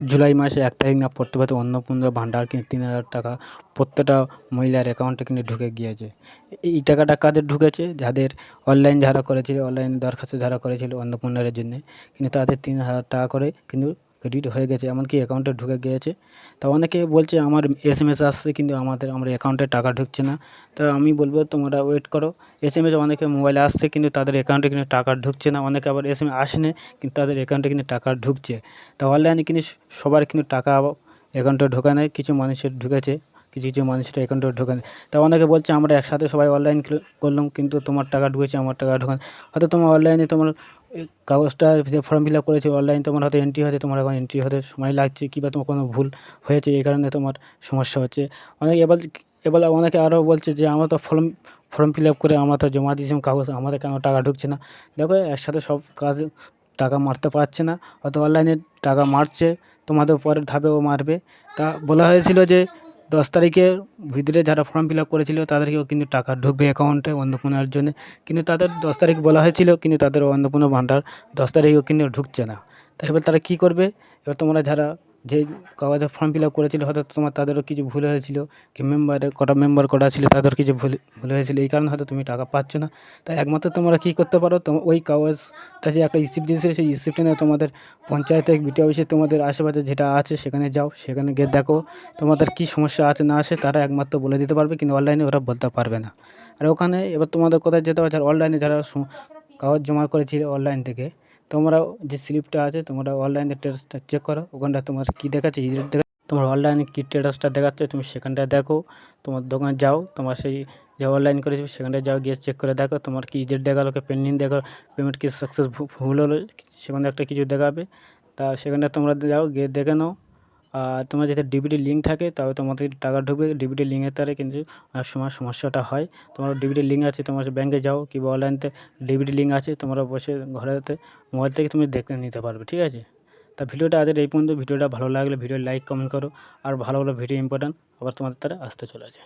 জুলাই মাসে ১ তারিখ না পড়তে পারতে অন্নপূর্ণা ভান্ডার কিনে ৩,০০০ টাকা প্রত্যেকটা মহিলার অ্যাকাউন্টে কিন্তু ঢুকে গিয়েছে। এই টাকাটা কাদের ঢুকেছে? যাদের অনলাইন যারা করেছিল, অনলাইন দরখাস্ত যারা করেছিল অন্নপূর্ণার জন্যে, কিন্তু তাদের ৩,০০০ টাকা করে কিন্তু ক্রেডিট হয়ে গেছে, এমনকি অ্যাকাউন্টে ঢুকে গিয়েছে। তা অনেকে বলছে আমার এসএমএস আসছে কিন্তু আমার অ্যাকাউন্টে টাকা ঢুকছে না। তা আমি বলব তোমরা ওয়েট করো। এসএমএস অনেকের মোবাইলে আসছে কিন্তু তাদের অ্যাকাউন্টে কিন্তু টাকা ঢুকছে না। অনেকে আবার এসএমএস আসেনি কিন্তু তাদের অ্যাকাউন্টে কিন্তু টাকা ঢুকছে। তা অনলাইনে কিন্তু সবার কিন্তু টাকা অ্যাকাউন্টে ঢোকা নেই, কিছু মানুষের ঢুকেছে, কিছু কিছু মানুষের অ্যাকাউন্টে ঢোকা নেই। তা অনেকে বলছে আমরা একসাথে সবাই অনলাইন করলাম কিন্তু তোমার টাকা ঢুকেছে আমার টাকা ঢোকা নেই। হয়তো তোমার অনলাইনে তোমার কাগজটা যে ফর্ম ফিল আপ করেছে অনলাইন তোমার হয়তো এন্ট্রি হতে তোমার এখন এন্ট্রি হতে সময় লাগছে, কিংবা তোমার কোনো ভুল হয়েছে এই কারণে তোমার সমস্যা হচ্ছে। অনেকে এবার অনেকে আরও বলছে যে আমরা তো ফর্ম ফিল আপ করে আমরা তো জমা দিয়েছিলাম কাগজ, আমাদের কেন টাকা ঢুকছে না? দেখো একসাথে সব কাজ টাকা মারতে পারছে না, হয়তো অনলাইনে টাকা মারছে, তোমাদের পরের ধাপেও মারবে। তা বলা হয়েছিল যে 10 তারিখের ভিতরে যারা ফর্ম ফিল আপ করেছিল তাদেরকেও কিন্তু টাকা ঢুকবে অ্যাকাউন্টে অন্নপূর্ণার জন্যে, কিন্তু তাদের 10 তারিখ বলা হয়েছিল কিন্তু তাদের অন্নপূর্ণা ভান্ডার 10 তারিখেও কিন্তু ঢুকছে না। তা এবার তারা কী করবে? এবার তোমরা যারা যে কাগজে ফর্ম ফিল আপ করেছিল হয়তো তাদেরও কিছু ভুল হয়েছিল, কি মেম্বার কটা ছিল তাদের কিছু ভুল হয়েছিল, এই কারণে হয়তো তুমি টাকা পাচ্ছ না। তাই একমাত্র তোমরা কী করতে পারো, ওই কাগজটা যে একটা রিসিপ্ট দিয়েছিল সেই রিসিপ্টটা নিয়ে তোমাদের পঞ্চায়েতে বিডিও অফিসে তোমাদের আশেপাশে যেটা আছে সেখানে যাও, সেখানে গিয়ে দেখো তোমাদের কী সমস্যা আছে না আছে, তারা একমাত্র বলে দিতে পারবে, কিন্তু অনলাইনে ওরা বলতে পারবে না। আর ওখানে এবার তোমাদের কোথায় যেতে হবে, যারা অনলাইনে যারা কাগজ জমা করেছিল অনলাইন থেকে, তোমরা যে স্লিপটা আছে তোমরা অনলাইনে স্ট্যাটাসটা চেক করো, ওখানটা তোমার কী দেখাচ্ছে ইজেট তোমার অনলাইনে কী স্ট্যাটাসটা দেখাচ্ছে তুমি সেখানটায় দেখো। তোমার দোকানে যাও, তোমার সেই যে অনলাইন করেছো সেখানটায় যাও, গিয়ে চেক করে দেখো তোমার কি ইজেট দেখালো, কি পেন্ডিং দেখো, পেমেন্ট কি সাকসেসফুল হলো, সেখানে একটা কিছু দেখাবে। তা সেখানটা তোমরা যাও, গিয়ে দেখে নাও। আর তোমার যদি ডিবিটি লিঙ্ক থাকে তবে তোমাদের টাকা ঢুকবে, ডিবিটি লিঙ্কের দ্বারা কিন্তু অনেক সময় সমস্যাটা হয়। তোমার ডিবিটি লিঙ্ক আছে তোমার ব্যাঙ্কে যাও, কিংবা অনলাইনতে ডিবিটি লিঙ্ক আছে, তোমরা বসে ঘরেতে মোবাইল থেকে তুমি দেখে নিতে পারবে, ঠিক আছে? তা ভিডিওটা আজকের এই পর্যন্ত। ভিডিওটা ভালো লাগলে ভিডিও লাইক কমেন্ট করো, আর ভালো ভালো ভিডিও ইম্পর্ট্যান্ট আবার তোমাদের দ্বারা আসতে চলেছে।